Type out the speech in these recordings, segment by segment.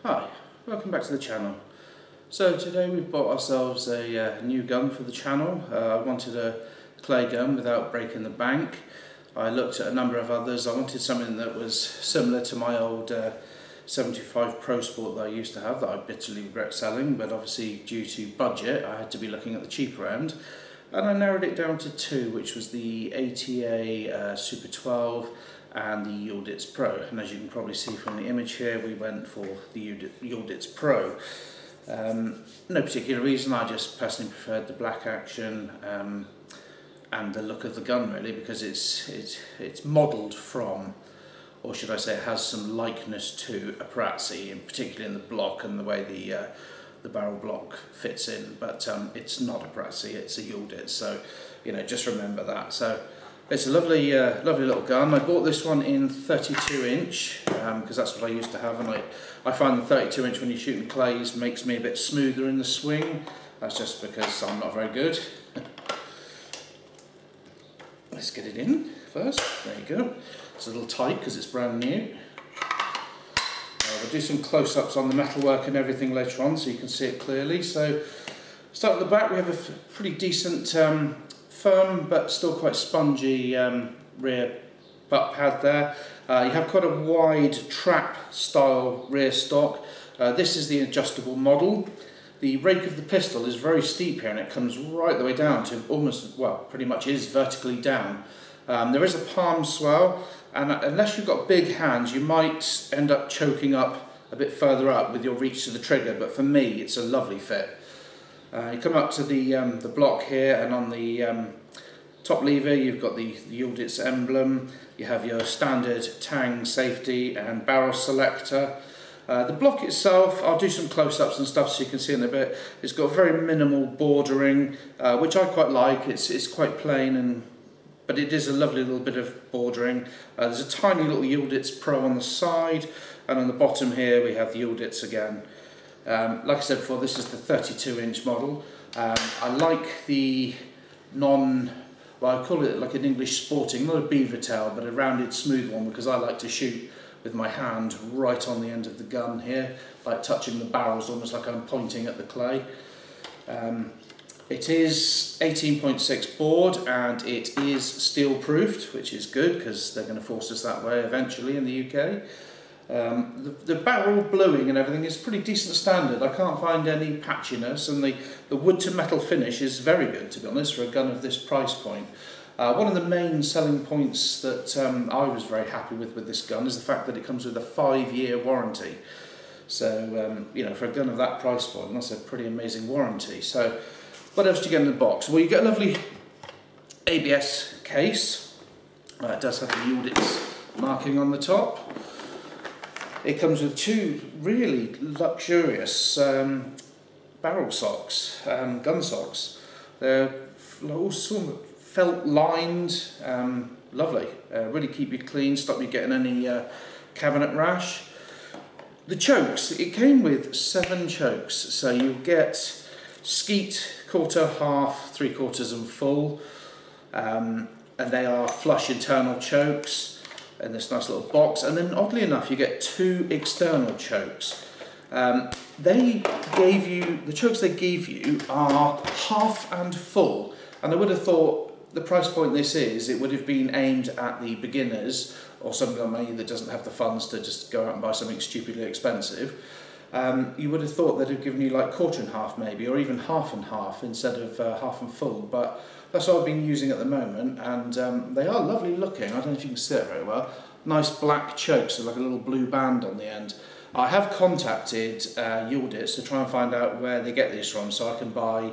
Hi, welcome back to the channel. So today we've bought ourselves a new gun for the channel. I wanted a clay gun without breaking the bank. I looked at a number of others. I wanted something that was similar to my old 75 Pro Sport that I used to have that I bitterly regret selling, but obviously due to budget I had to be looking at the cheaper end. And I narrowed it down to two, which was the ATA Super 12 and the Yildiz Pro. And as you can probably see from the image here, we went for the Yildiz Pro. No particular reason, I just personally preferred the black action and the look of the gun really, because it's modelled from, or should I say it has some likeness to a Parazzi, and particularly in the block and the way the barrel block fits in, but it's not a Parazzi, it's a Yildiz, so you know, just remember that. So it's a lovely lovely little gun. I bought this one in 32 inch because that's what I used to have, and I find the 32 inch when you're shooting clays makes me a bit smoother in the swing. That's just because I'm not very good. Let's get it in first. There you go. It's a little tight because it's brand new. We'll do some close-ups on the metalwork and everything later on so you can see it clearly. So start at the back, we have a pretty decent firm but still quite spongy rear butt pad there. You have quite a wide trap style rear stock. This is the adjustable model. The rake of the pistol is very steep here and it comes right the way down to almost, well, pretty much is vertically down. There is a palm swell, and unless you've got big hands you might end up choking up a bit further up with your reach to the trigger, but for me it's a lovely fit. You come up to the block here, and on the top lever you've got the Yildiz emblem. You have your standard tang safety and barrel selector. The block itself, I'll do some close-ups and stuff so you can see in a bit. It's got very minimal bordering, which I quite like. It's quite plain, but it is a lovely little bit of bordering. There's a tiny little Yildiz Pro on the side, and on the bottom here we have the Yildiz again. Like I said before, this is the 32 inch model. I like the well, I call it like an English sporting, not a beaver tail, but a rounded smooth one, because I like to shoot with my hand right on the end of the gun here, like touching the barrels, almost like I'm pointing at the clay. It is 18.6 board and it is steel proofed, which is good because they're going to force us that way eventually in the UK. The barrel bluing and everything is pretty decent standard. I can't find any patchiness, and the wood to metal finish is very good, to be honest, for a gun of this price point. One of the main selling points that I was very happy with this gun is the fact that it comes with a 5-year warranty. So you know, for a gun of that price point, that's a pretty amazing warranty. So what else do you get in the box? Well, you get a lovely ABS case. It does have the Yildiz marking on the top. It comes with two really luxurious barrel socks, gun socks. They're all sort of felt lined, lovely. Really keep you clean, stop you getting any cabinet rash. The chokes, it came with 7 chokes, so you get skeet, quarter, half, 3/4 and full, and they are flush internal chokes in this nice little box. And then oddly enough you get 2 external chokes. The chokes they give you are half and full, and I would have thought the price point this is, it would have been aimed at the beginners or somebody like me that doesn't have the funds to just go out and buy something stupidly expensive. You would have thought they'd have given you like quarter and half maybe, or even half and half instead of half and full, but that's what I've been using at the moment, and they are lovely looking. I don't know if you can see it very well. Nice black chokes with like a little blue band on the end. I have contacted Yildiz to try and find out where they get these from so I can buy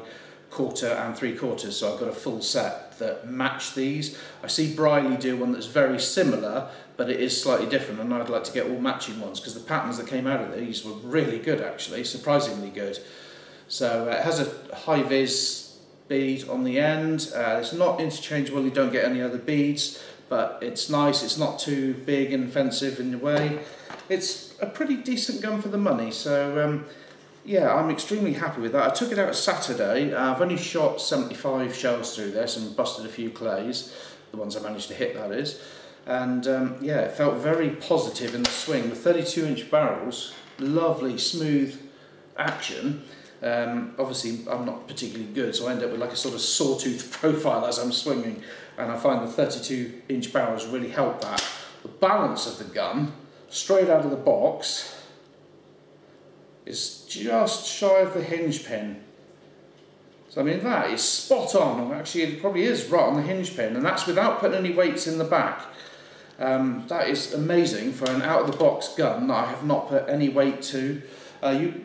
quarter and 3/4, so I've got a full set that match these. I see Briley do one that's very similar, but it is slightly different, and I'd like to get all matching ones because the patterns that came out of these were really good actually, surprisingly good. So it has a high-vis bead on the end. It's not interchangeable, you don't get any other beads, but it's nice, it's not too big and offensive in the way. It's a pretty decent gun for the money, so yeah, I'm extremely happy with that. I took it out Saturday. I've only shot 75 shells through this and busted a few clays, the ones I managed to hit, that is. And yeah, it felt very positive in the swing. The 32 inch barrels lovely smooth action. Obviously I'm not particularly good, so I end up with like a sort of sawtooth profile as I'm swinging, and I find the 32-inch barrels really help that. The balance of the gun, straight out of the box, is just shy of the hinge pin. So I mean, that is spot on. Actually, it probably is right on the hinge pin, and that's without putting any weights in the back. That is amazing for an out-of-the-box gun that I have not put any weight to.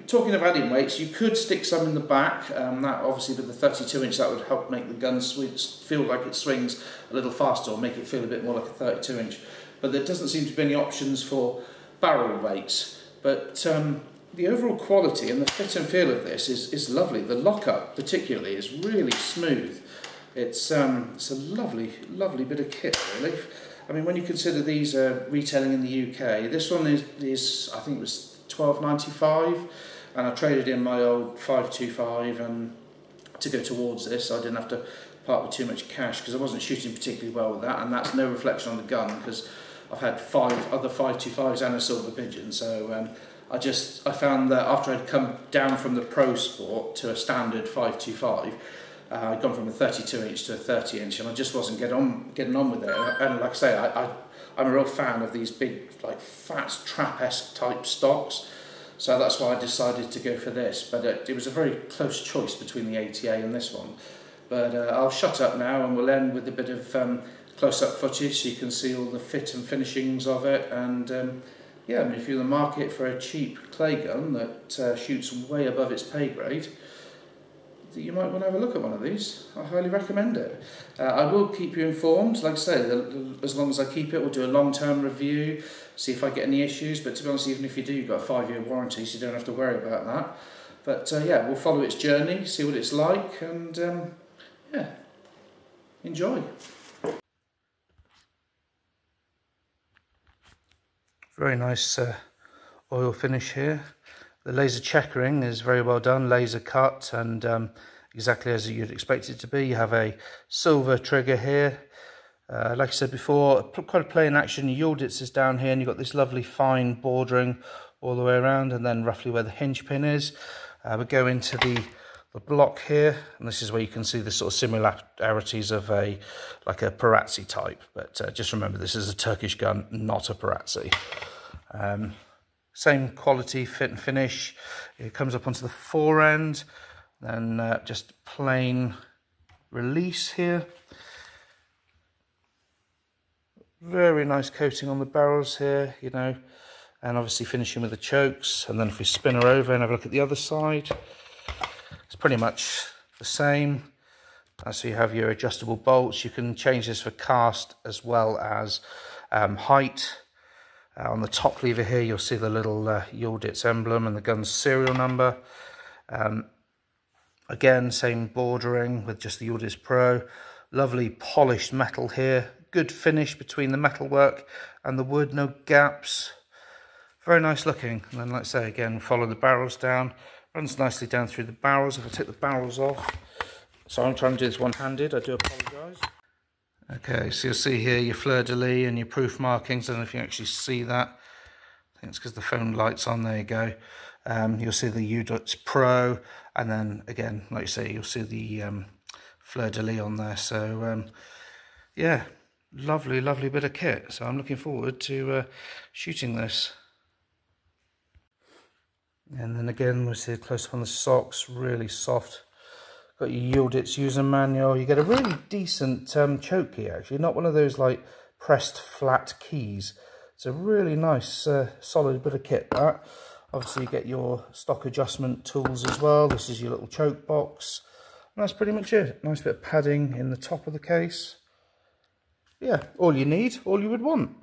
Talking of adding weights, you could stick some in the back. That obviously with the 32-inch, that would help make the gun feel like it swings a little faster, or make it feel a bit more like a 32-inch. But there doesn't seem to be any options for barrel weights. But the overall quality and the fit and feel of this is lovely. The lockup particularly is really smooth. It's a lovely, lovely bit of kit, really. I mean, when you consider these are retailing in the UK, this one is I think it was £12.95, and I traded in my old 525 to go towards this, so I didn't have to part with too much cash, because I wasn't shooting particularly well with that, and that's no reflection on the gun, because I've had 5 other 525s and a silver pigeon. So I found that after I'd come down from the Pro Sport to a standard 525, I'd gone from a 32-inch to a 30-inch, and I just wasn't getting on with it. And like I say, I'm a real fan of these big, like fat trap-esque type stocks, so that's why I decided to go for this. But it was a very close choice between the ATA and this one. But I'll shut up now, and we'll end with a bit of close-up footage so you can see all the fit and finishings of it. And yeah, I mean, if you're in the market for a cheap clay gun that shoots way above its pay grade, you might want to have a look at one of these. I highly recommend it. I will keep you informed. Like I say, as long as I keep it, we'll do a long-term review, see if I get any issues. But to be honest, even if you do, you've got a 5-year warranty, so you don't have to worry about that. But yeah, we'll follow its journey, see what it's like, and yeah, enjoy. Very nice oil finish here. The laser checkering is very well done, laser cut, and exactly as you'd expect it to be. You have a silver trigger here. Like I said before, quite a plain action. Yildiz is down here, and you've got this lovely fine bordering all the way around, and then roughly where the hinge pin is. We go into the block here, and this is where you can see the sort of similarities of like a Perazzi type. But just remember, this is a Turkish gun, not a Perazzi. Same quality, fit and finish. It comes up onto the fore end, then just plain release here. Very nice coating on the barrels here, you know, and obviously finishing with the chokes. And then if we spin her over and have a look at the other side, it's pretty much the same. So you have your adjustable bolts. You can change this for cast as well as height. On the top lever here, you'll see the little Yildiz emblem and the gun's serial number. Again, same bordering with just the Yildiz Pro. Lovely polished metal here. Good finish between the metalwork and the wood, no gaps. Very nice looking. And then, like I say, again, follow the barrels down. Runs nicely down through the barrels. If I take the barrels off. So I'm trying to do this one-handed, I do apologise. Okay, so you'll see here your fleur-de-lis and your proof markings. I don't know if you can actually see that. I think it's because the phone light's on. There you go. You'll see the Yildiz Pro, and then again, like you say, you'll see the fleur-de-lis on there. So yeah, lovely, lovely bit of kit. So I'm looking forward to shooting this. And then again, we'll see a close-up on the socks, really soft. Got your Yildiz user manual. You get a really decent choke key, actually. Not one of those like pressed flat keys. It's a really nice solid bit of kit, that. Obviously you get your stock adjustment tools as well. This is your little choke box. And that's pretty much it. Nice bit of padding in the top of the case. Yeah, all you need, all you would want.